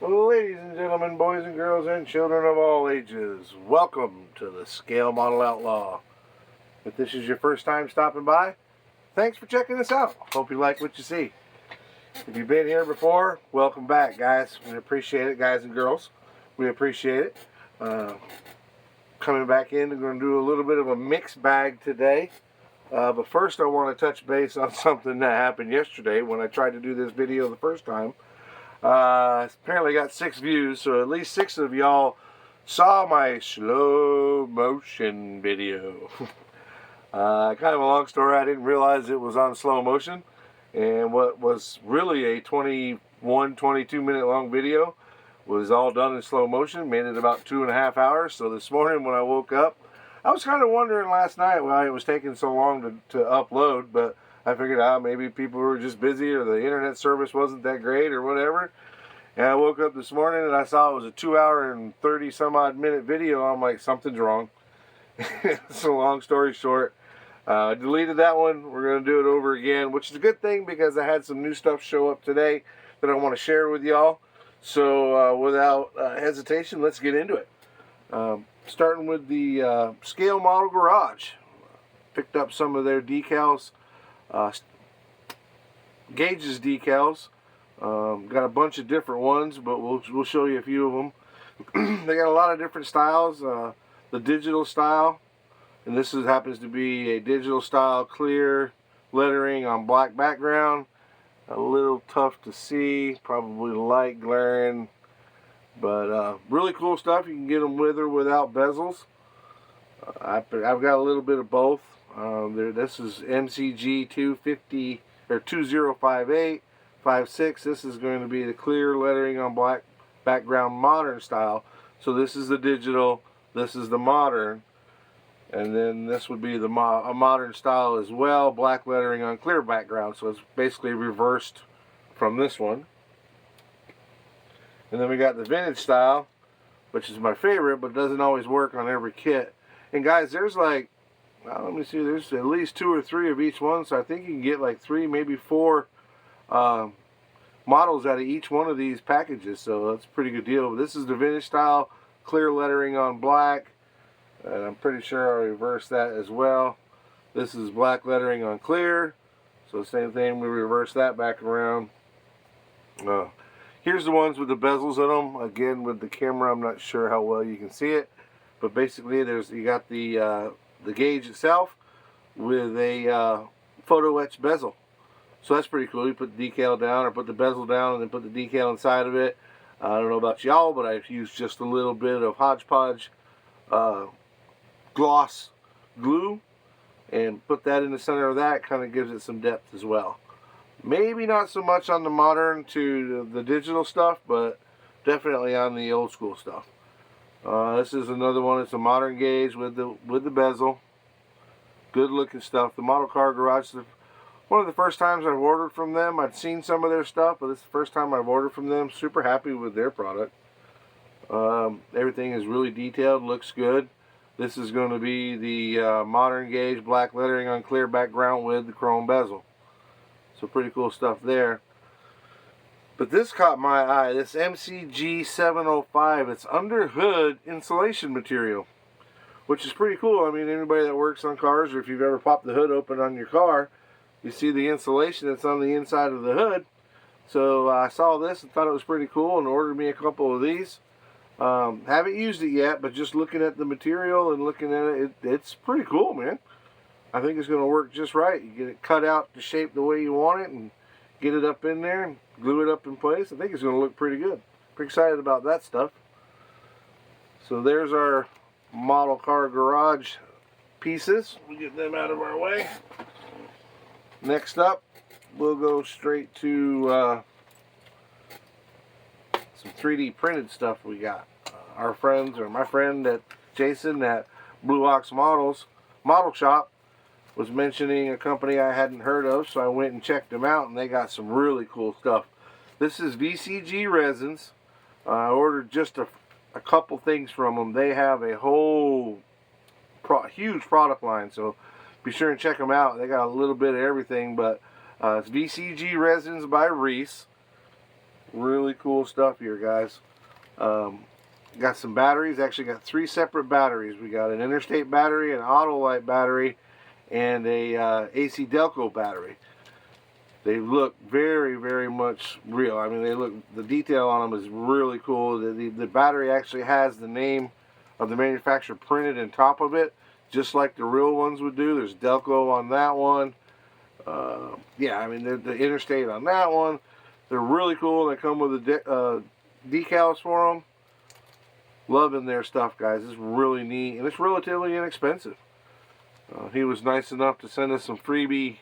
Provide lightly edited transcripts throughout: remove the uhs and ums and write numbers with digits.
Well, ladies and gentlemen, boys and girls, and children of all ages, welcome to the Scale Model Outlaw. If this is your first time stopping by, thanks for checking us out. Hope you like what you see. If you've been here before, welcome back, guys. We appreciate it, guys and girls. We appreciate it. Coming back in, we're going to do a little bit of a mixed bag today. But first, I want to touch base on something that happened yesterday when I tried to do this video the first time. Apparently got 6 views, so at least 6 of y'all saw my slow motion video. Kind of a long story. I didn't realize it was on slow motion, and what was really a 22 minute long video was all done in slow motion. Made it about 2.5 hours. So this morning when I woke up, I was kind of wondering last night why it was taking so long to upload, but I figured out maybe people were just busy or the internet service wasn't that great or whatever. And I woke up this morning and I saw it was a 2 hour and 30 some odd minute video. I'm like, something's wrong. So long story short, I deleted that one. We're going to do it over again, which is a good thing because I had some new stuff show up today that I want to share with y'all. So without hesitation, let's get into it. Starting with the Scale Model Garage. Picked up some of their decals. Gauges decals. Got a bunch of different ones, but we'll show you a few of them. They got a lot of different styles. The digital style, and this happens to be a digital style clear lettering on black background. A little tough to see, probably light glaring, but really cool stuff. You can get them with or without bezels. I've got a little bit of both. This is MCG 250 or 2058 56. This is going to be the clear lettering on black background modern style. So this is the digital, this is the modern, and then this would be a modern style as well, black lettering on clear background. So it's basically reversed from this one. And then we got the vintage style, which is my favorite, but doesn't always work on every kit. And guys, there's like, let me see, there's at least 2 or 3 of each one, so I think you can get like 3, maybe 4 models out of each one of these packages, so that's a pretty good deal. But this is the vintage style, clear lettering on black, and I'm pretty sure I reversed that as well. This is black lettering on clear, so same thing, we reverse that back around. Here's the ones with the bezels in them. Again, with the camera, I'm not sure how well you can see it, but basically you got the gauge itself with a photo etch bezel. So that's pretty cool. You put the decal down or put the bezel down and then put the decal inside of it. I don't know about y'all, but I've used just a little bit of hodgepodge gloss glue and put that in the center of that. Kind of gives it some depth as well. Maybe not so much on the modern to the digital stuff, but definitely on the old school stuff. This is another one. It's a modern gauge with the bezel. Good looking stuff. The Model Car Garage. One of the first times I've ordered from them. I'd seen some of their stuff, but this is the first time I've ordered from them. Super happy with their product. Everything is really detailed. Looks good. This is going to be the modern gauge, black lettering on clear background with the chrome bezel. So pretty cool stuff there. But this caught my eye. This MCG 705. It's under hood insulation material, which is pretty cool. I mean, anybody that works on cars, or if you've ever popped the hood open on your car, you see the insulation that's on the inside of the hood. So I saw this and thought it was pretty cool and ordered me a couple of these. Haven't used it yet, but just looking at the material and looking at it, it's pretty cool, man. I think it's going to work just right. You get it cut out to shape the way you want it and get it up in there and glue it up in place. I think it's going to look pretty good. Pretty excited about that stuff. So there's our Model Car Garage pieces. We'll get them out of our way. Next up, we'll go straight to some 3D printed stuff we got. Our friends, or my friend Jason at Blue Ox Model Shop was mentioning a company I hadn't heard of, so I went and checked them out, and they got some really cool stuff. This is VCG Resins. I ordered just a couple things from them. They have a whole huge product line, so be sure and check them out. They got a little bit of everything, but it's VCG Resins by Reese. Really cool stuff here, guys. Got some batteries. Actually got 3 separate batteries. We got an Interstate battery, an Autolite battery, and a AC Delco battery. They look very, very much real. I mean, the detail on them is really cool. The battery actually has the name of the manufacturer printed on top of it, just like the real ones would do. There's Delco on that one. Yeah, I mean, the Interstate on that one. They're really cool. They come with the decals for them. Loving their stuff, guys. It's really neat, and it's relatively inexpensive. He was nice enough to send us some freebie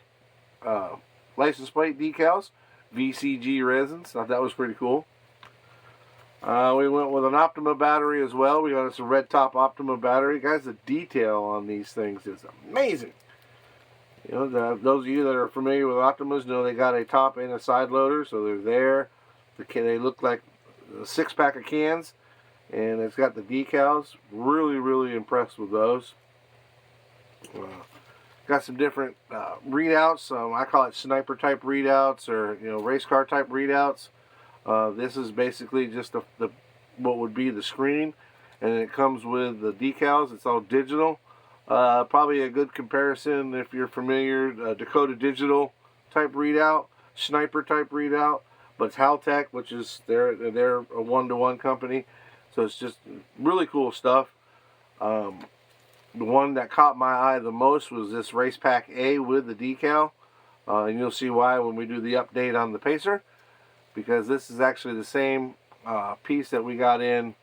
license plate decals, VCG resins. Thought that was pretty cool. We went with an Optima battery as well. We got us a red top Optima battery. Guys, the detail on these things is amazing. You know, those of you that are familiar with Optimas know they got a top and a side loader, so they're there. They look like a 6-pack of cans, and it's got the decals. Really, really impressed with those. Got some different readouts. I call it sniper type readouts, or race car type readouts. This is basically just what would be the screen, and it comes with the decals. It's all digital. Probably a good comparison if you're familiar, Dakota Digital type readout, sniper type readout, but it's Haltech, which is they're a 1-to-1 company, so it's just really cool stuff. The one that caught my eye the most was this Race Pack A with the decal, and you'll see why when we do the update on the Pacer, because this is actually the same piece that we got in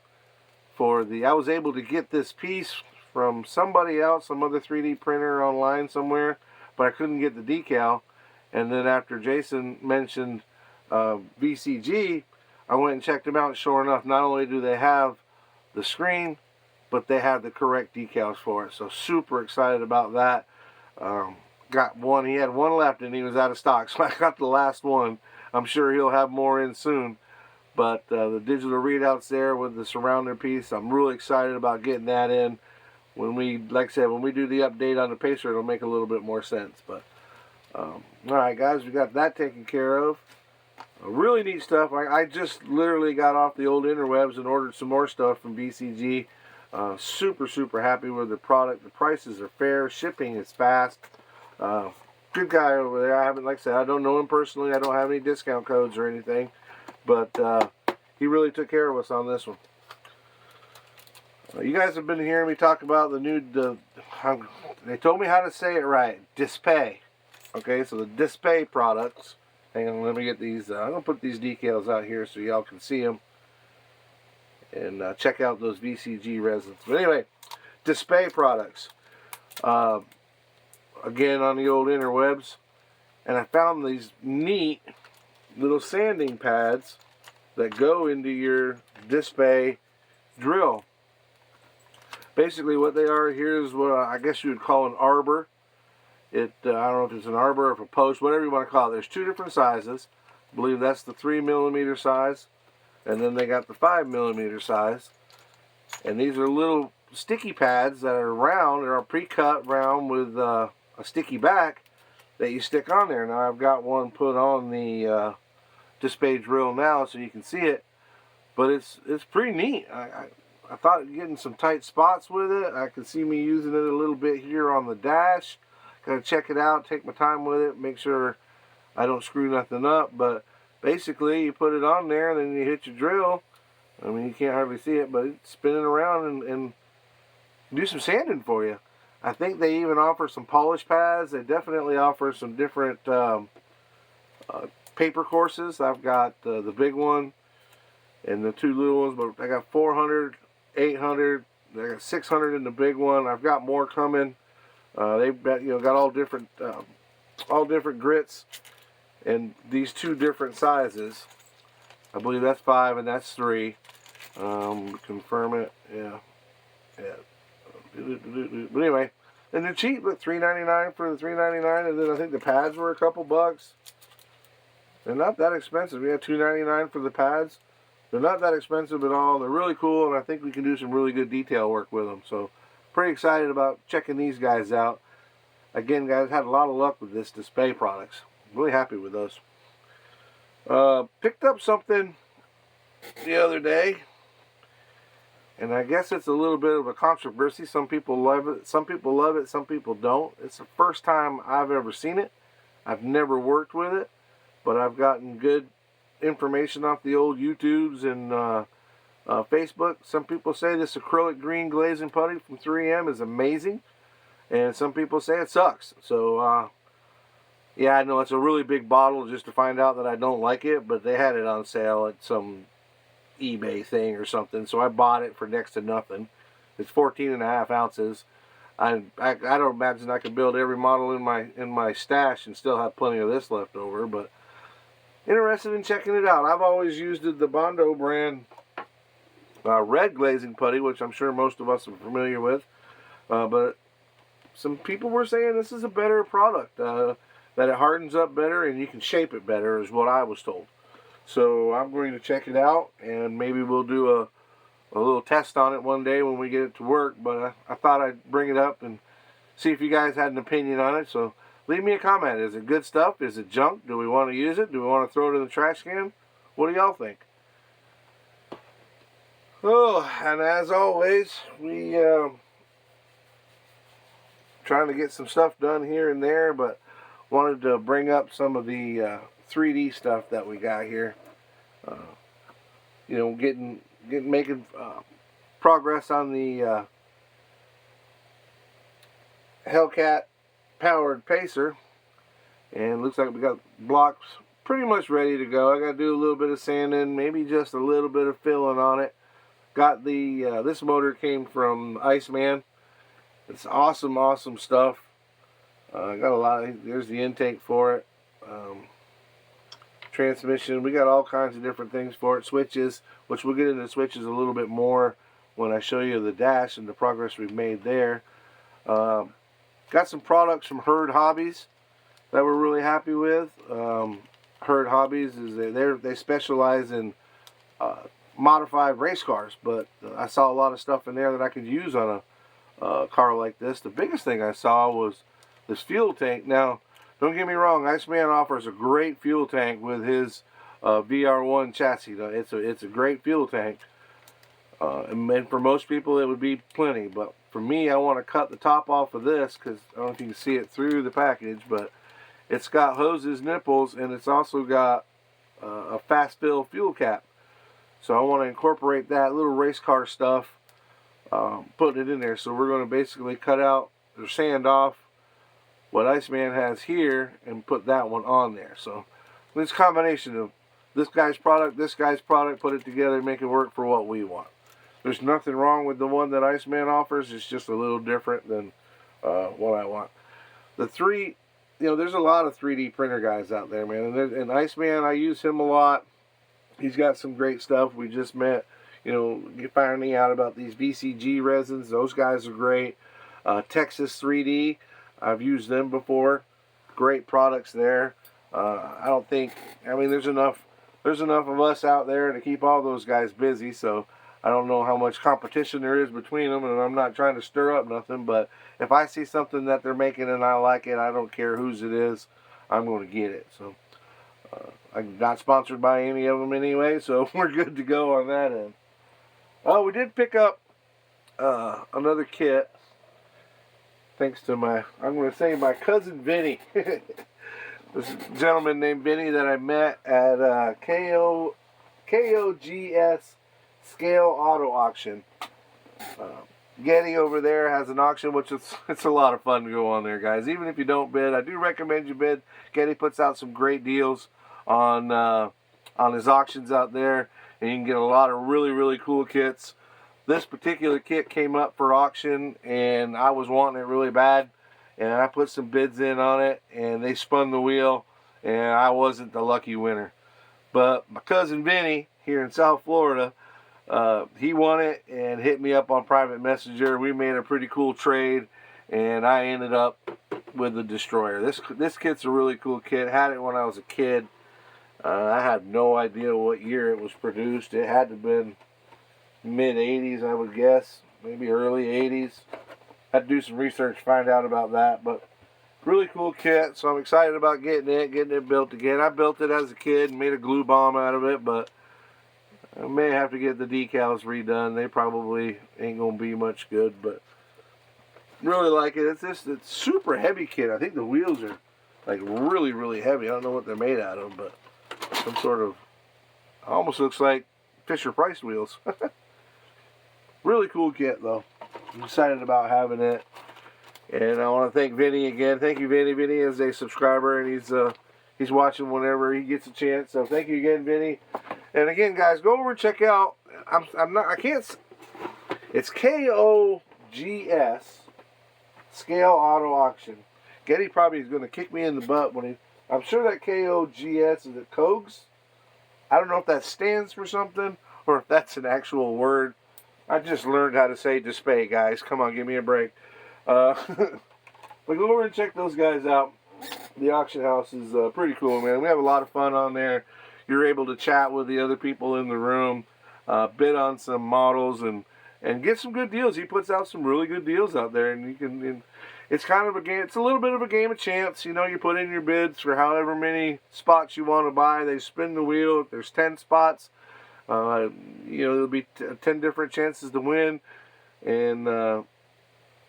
for the. I was able to get this piece from somebody else, some other 3D printer online somewhere, but I couldn't get the decal. And then after Jason mentioned VCG, I went and checked them out, and sure enough, not only do they have the screen, but they have the correct decals for it. So super excited about that. Got one. He had one left and he was out of stock, so I got the last one. I'm sure he'll have more in soon. But the digital readouts there with the surrounder piece, I'm really excited about getting that in. When we, like I said, when we do the update on the Pacer, it'll make a little bit more sense. But all right, guys, we got that taken care of. Really neat stuff. I just literally got off the old interwebs and ordered some more stuff from BCG. Super happy with the product. The prices are fair. Shipping is fast. Good guy over there. I haven't, like I said, I don't know him personally. I don't have any discount codes or anything, but he really took care of us on this one. You guys have been hearing me talk about the new, they told me how to say it right, Dispay. Okay, so the Dispay Products. Hang on, let me get these, I'm going to put these decals out here so y'all can see them. And check out those VCG resins. But anyway, Dispay Products. Again, on the old interwebs. And I found these neat little sanding pads that go into your Dispay drill. Basically what they are here is what I guess you would call an arbor. I don't know if it's an arbor or if a post, whatever you want to call it. There's 2 different sizes. I believe that's the 3mm size. And then they got the 5mm size. And these are little sticky pads that are round, or are pre-cut round with a sticky back that you stick on there. Now I've got one put on the Dispay drill now so you can see it. But it's pretty neat. I thought getting some tight spots with it. I could see me using it a little bit here on the dash. Gotta check it out, take my time with it, make sure I don't screw nothing up. But basically, you put it on there and then you hit your drill. I mean, you can't hardly see it, but it's spinning around and do some sanding for you. I think they even offer some polish pads. They definitely offer some different paper courses. I've got the big one and the 2 little ones, but I got 400, 800, I got 600 in the big one. I've got more coming. They've got, got all different grits, and these 2 different sizes. I believe that's 5 and that's 3. Confirm it. Yeah. But anyway, and they're cheap. But $3.99 for the $3.99, and then I think the pads were a couple bucks. They're not that expensive. We had $2.99 for the pads. They're not that expensive at all. They're really cool, and I think we can do some really good detail work with them. So, pretty excited about checking these guys out. Again, guys, had a lot of luck with this Dispay Products. Really happy with those. Picked up something the other day, and I guess it's a little bit of a controversy. Some people love it, some people love it, some people don't. It's the first time I've ever seen it. I've never worked with it, but I've gotten good information off the old YouTubes and Facebook. Some people say this acrylic green glazing putty from 3M is amazing, and some people say it sucks. So yeah, I know it's a really big bottle just to find out that I don't like it, but they had it on sale at some eBay thing or something, so I bought it for next to nothing. It's 14.5 ounces. I don't imagine I could build every model in my stash and still have plenty of this left over, but interested in checking it out. I've always used the Bondo brand red glazing putty, which I'm sure most of us are familiar with, but some people were saying this is a better product, that it hardens up better and you can shape it better is what I was told. So I'm going to check it out, and maybe we'll do a little test on it one day when we get it to work, but I thought I'd bring it up and see if you guys had an opinion on it. So leave me a comment. Is it good stuff? Is it junk? Do we want to use it? Do we want to throw it in the trash can? What do y'all think? Oh, and as always, we trying to get some stuff done here and there, but wanted to bring up some of the 3D stuff that we got here. You know, making progress on the Hellcat powered pacer, and looks like we got blocks pretty much ready to go. I got to do a little bit of sanding, maybe just a little bit of filling on it. Got the this motor came from Iceman. It's awesome stuff. Got a lot of, there's the intake for it. Transmission, we got all kinds of different things for it. Switches, which we'll get into switches a little bit more when I show you the dash and the progress we've made there. Got some products from Herd Hobbies that we're really happy with. Herd Hobbies is they specialize in modified race cars, but I saw a lot of stuff in there that I could use on a car like this. The biggest thing I saw was this fuel tank. Now, don't get me wrong, Iceman offers a great fuel tank with his VR1 chassis. It's a great fuel tank, and for most people it would be plenty, but for me, I want to cut the top off of this because I don't know if you can see it through the package, but it's got hoses, nipples, and it's also got a fast fill fuel cap. So I want to incorporate that little race car stuff, put it in there. So we're going to basically cut out or sand off what Iceman has here and put that one on there. So this combination of this guy's product, put it together, make it work for what we want. There's nothing wrong with the one that Iceman offers. It's just a little different than what I want. There's a lot of 3D printer guys out there, man. And Iceman, I use him a lot. He's got some great stuff. We just met, finding out about these VCG resins. Those guys are great. Texas 3D, I've used them before. Great products there. There's enough of us out there to keep all those guys busy, so I don't know how much competition there is between them, and I'm not trying to stir up nothing, but if I see something that they're making and I like it, I don't care whose it is, I'm going to get it. So I'm not sponsored by any of them anyway, so we're good to go on that end. Oh, we did pick up another kit, thanks to my cousin Vinny. This gentleman named Vinny that I met at KOGS Scale Auto Auction. Getty over there has an auction, which it's a lot of fun to go on there, guys. Even if you don't bid, I do recommend you bid. Getty puts out some great deals on his auctions out there, and you can get a lot of really cool kits. This particular kit came up for auction, and I was wanting it really bad, and I put some bids in on it, and they spun the wheel, and I wasn't the lucky winner. But my cousin Vinny here in South Florida, he won it and hit me up on private messenger. We made a pretty cool trade, and I ended up with the Destroyer. This kit's a really cool kit. Had it when I was a kid. I had no idea what year it was produced. It had to have been mid-80s, I would guess. Maybe early 80s. Had to do some research to find out about that. But Really cool kit, so I'm excited about getting it built again. I built it as a kid and made a glue bomb out of it, but I may have to get the decals redone. They probably ain't gonna be much good, but really like it. It's super heavy kit. I think the wheels are like really, really heavy. I don't know what they're made out of, but some sort of, almost looks like Fisher-Price wheels. Really cool kit though. I'm excited about having it. And I want to thank Vinny again. Thank you, Vinny. Vinny is a subscriber, and he's watching whenever he gets a chance. So thank you again, Vinny. And again, guys, go over and check out. It's KOGS Scale Auto Auction. Getty probably is going to kick me in the butt when I'm sure that KOGS is it Kogs. I don't know if that stands for something or if that's an actual word. I just learned how to say Dispay, guys. Come on, give me a break. But go over and check those guys out. The auction house is pretty cool, man. We have a lot of fun on there. You're able to chat with the other people in the room, bid on some models, and get some good deals. He puts out some really good deals out there, and you can. And it's kind of a game. It's a little bit of a game of chance. You know, you put in your bids for however many spots you want to buy. They spin the wheel. If there's 10 spots, you know, there'll be 10 different chances to win, and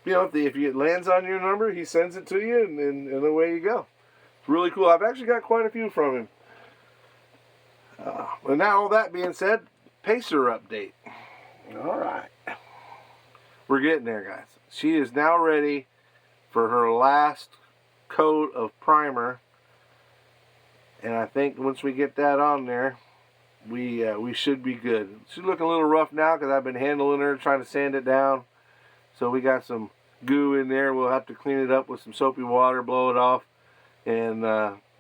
you know, if it lands on your number, he sends it to you, and away you go. It's really cool. I've actually got quite a few from him. But now, all that being said, Pacer update. All right. We're getting there, guys. She is now ready for her last coat of primer. And I think once we get that on there, we should be good. She's looking a little rough now because I've been handling her, trying to sand it down. So we got some goo in there. We'll have to clean it up with some soapy water, blow it off, and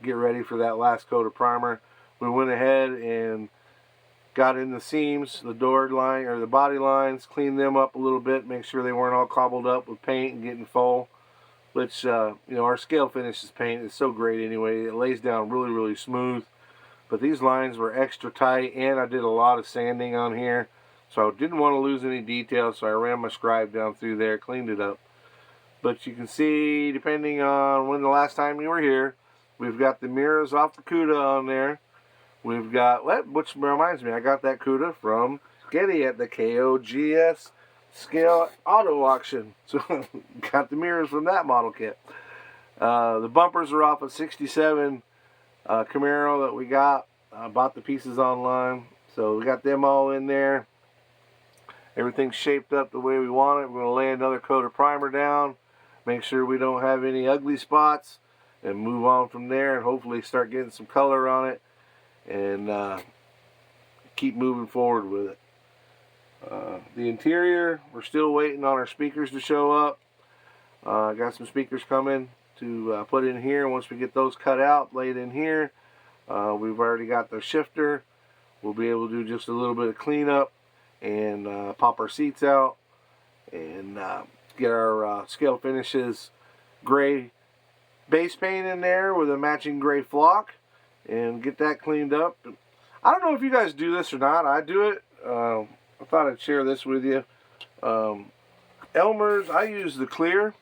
get ready for that last coat of primer. We went ahead and got in the seams, the door line or the body lines, cleaned them up a little bit, make sure they weren't all cobbled up with paint and getting full. Which you know, our scale finishes paint is so great anyway. It lays down really, really smooth. But these lines were extra tight, and I did a lot of sanding on here. So I didn't want to lose any details, so I ran my scribe down through there, cleaned it up. But you can see, depending on when the last time you were here, we've got the mirrors off the CUDA on there. We've got, which reminds me, I got that CUDA from Getty at the KOGS Scale Auto Auction. So got the mirrors from that model kit. The bumpers are off a 67 Camaro that we got. I bought the pieces online. So we got them all in there. Everything's shaped up the way we want it. We're going to lay another coat of primer down, make sure we don't have any ugly spots, and move on from there, and hopefully start getting some color on it, and keep moving forward with it. The interior, we're still waiting on our speakers to show up. I got some speakers coming to put in here. Once we get those cut out, laid in here, we've already got the shifter. We'll be able to do just a little bit of cleanup and pop our seats out and get our scale finishes gray base paint in there with a matching gray flock and get that cleaned up. I don't know if you guys do this or not. I do it. I thought I'd share this with you. Elmer's, I use the clear,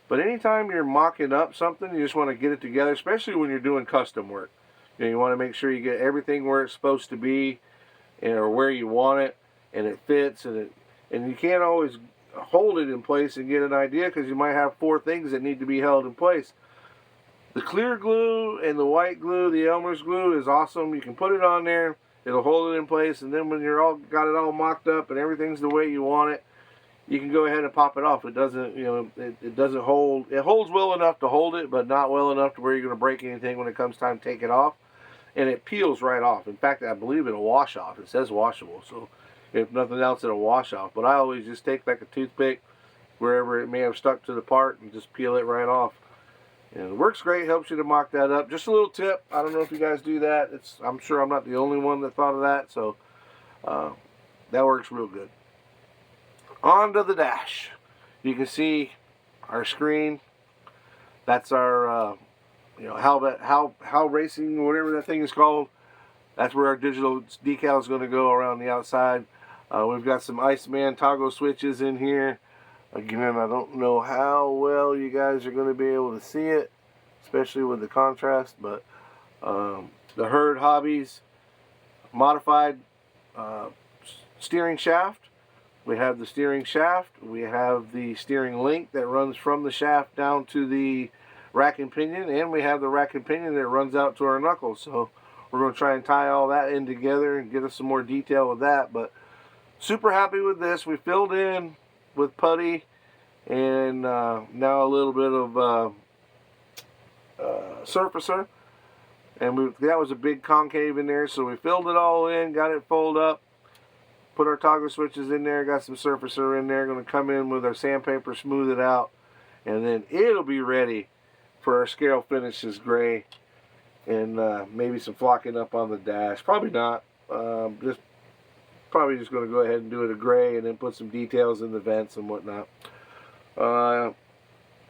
but anytime you're mocking up something, you just want to get it together, especially when you're doing custom work. You know, you want to make sure you get everything where it's supposed to be, or where you want it, and it fits, and you can't always hold it in place and get an idea because you might have 4 things that need to be held in place. The clear glue and the white glue, the Elmer's glue, is awesome. You can put it on there, it'll hold it in place, and then when you're all got it all mocked up and everything's the way you want it, you can go ahead and pop it off. It doesn't, you know, it doesn't hold. It holds well enough to hold it, but not well enough to where you're going to break anything when it comes time to take it off. And it peels right off. In fact, I believe it'll wash off. It says washable, so if nothing else, it'll wash off. But I always just take like a toothpick wherever it may have stuck to the part and just peel it right off. And it works great. Helps you to mock that up. Just a little tip. I don't know if you guys do that. I'm sure I'm not the only one that thought of that. So that works real good. On to the dash. You can see our screen. That's our you know, how racing, whatever that thing is called. That's where our digital decal is going to go around the outside. We've got some Iceman toggle switches in here. Again, I don't know how well you guys are going to be able to see it, especially with the contrast, but the Herd Hobbies modified steering shaft. We have the steering shaft. We have the steering link that runs from the shaft down to the rack and pinion, and we have the rack and pinion that runs out to our knuckles. So we're going to try and tie all that in together and get us some more detail with that. But super happy with this. We filled in with putty and now a little bit of surfacer. And that was a big concave in there, so we filled it all in, got it folded up, put our toggle switches in there, got some surfacer in there, going to come in with our sandpaper, smooth it out, and then it'll be ready for our scale finishes gray and maybe some flocking up on the dash. Probably not. Probably just going to go ahead and do it a gray and then put some details in the vents and whatnot.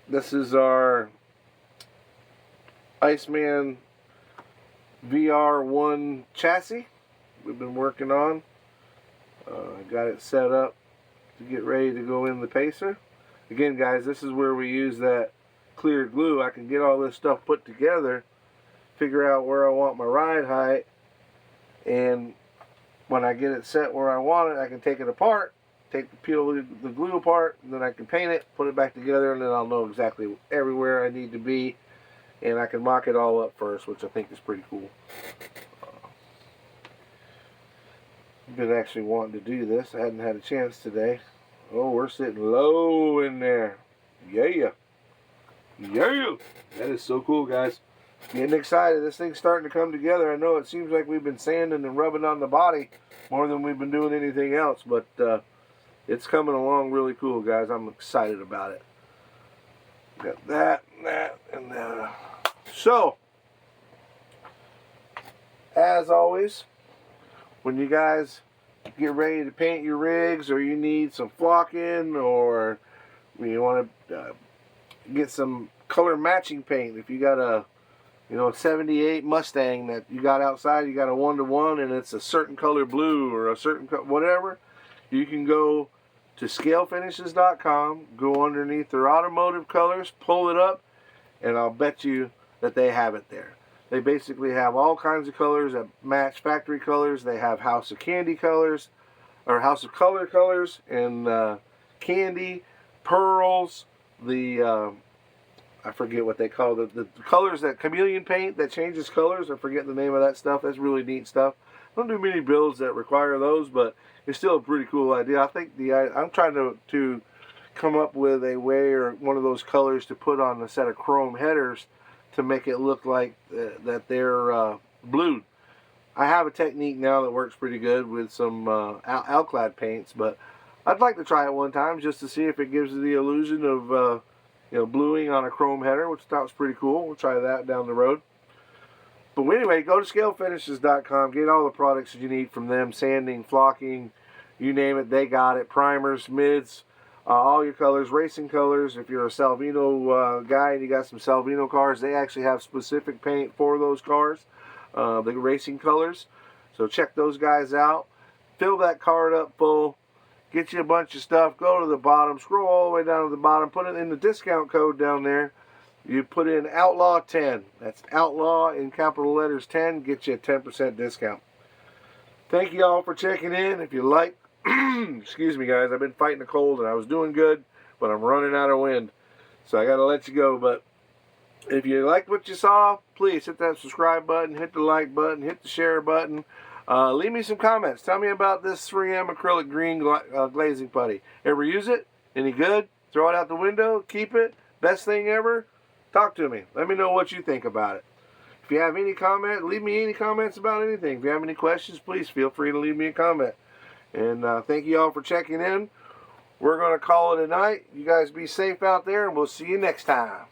This is our Iceman VR1 chassis we've been working on. Got it set up to get ready to go in the Pacer. Again, guys, this is where we use that clear glue. I can get all this stuff put together, figure out where I want my ride height, and when I get it set where I want it, I can take it apart, peel the glue apart, and then I can paint it, put it back together, and then I'll know exactly everywhere I need to be, and I can mock it all up first, which I think is pretty cool. I've been actually wanting to do this. I hadn't had a chance today. Oh, we're sitting low in there. Yeah. Yeah. That is so cool, guys. Getting excited. This thing's starting to come together. I know it seems like we've been sanding and rubbing on the body more than we've been doing anything else, but it's coming along really cool, guys. I'm excited about it. Got that, and that. So, as always, when you guys get ready to paint your rigs, or you need some flocking, or you want to get some color matching paint, if you got a 78 Mustang that you got outside, you got a 1-to-1 and it's a certain color blue or a certain whatever, you can go to scalefinishes.com, go underneath their automotive colors, pull it up, and I'll bet you that they have it there. They basically have all kinds of colors that match factory colors. They have House of Candy colors, or House of Color colors, and candy, pearls, the I forget what they call the colors, that chameleon paint that changes colors. I forget the name of that stuff. That's really neat stuff. I don't do many builds that require those, but it's still a pretty cool idea. I think I'm trying to come up with a way, or one of those colors to put on a set of chrome headers to make it look like that they're blued. I have a technique now that works pretty good with some alclad paints, but I'd like to try it one time just to see if it gives the illusion of bluing on a chrome header, which I thought was pretty cool. We'll try that down the road. But anyway, go to scalefinishes.com, get all the products that you need from them, sanding, flocking, you name it, they got it. Primers, mids, all your colors, racing colors. If you're a Salvino guy and you got some Salvino cars, they actually have specific paint for those cars, the racing colors. So check those guys out. Fill that card up full. Get you a bunch of stuff. Go to the bottom. Scroll all the way down to the bottom. Put it in the discount code down there. You put in Outlaw 10. That's Outlaw in capital letters 10. Get you a 10% discount. Thank you all for checking in. If you like, excuse me, guys. I've been fighting a cold and I was doing good, but I'm running out of wind. So I got to let you go. But if you liked what you saw, please hit that subscribe button, hit the like button, hit the share button. Leave me some comments. Tell me about this 3M acrylic green glazing putty. Ever use it? Any good? Throw it out the window? Keep it? Best thing ever? Talk to me. Let me know what you think about it. If you have any comment, leave me any comments about anything. If you have any questions, please feel free to leave me a comment. And thank you all for checking in. We're going to call it a night. You guys be safe out there, and we'll see you next time.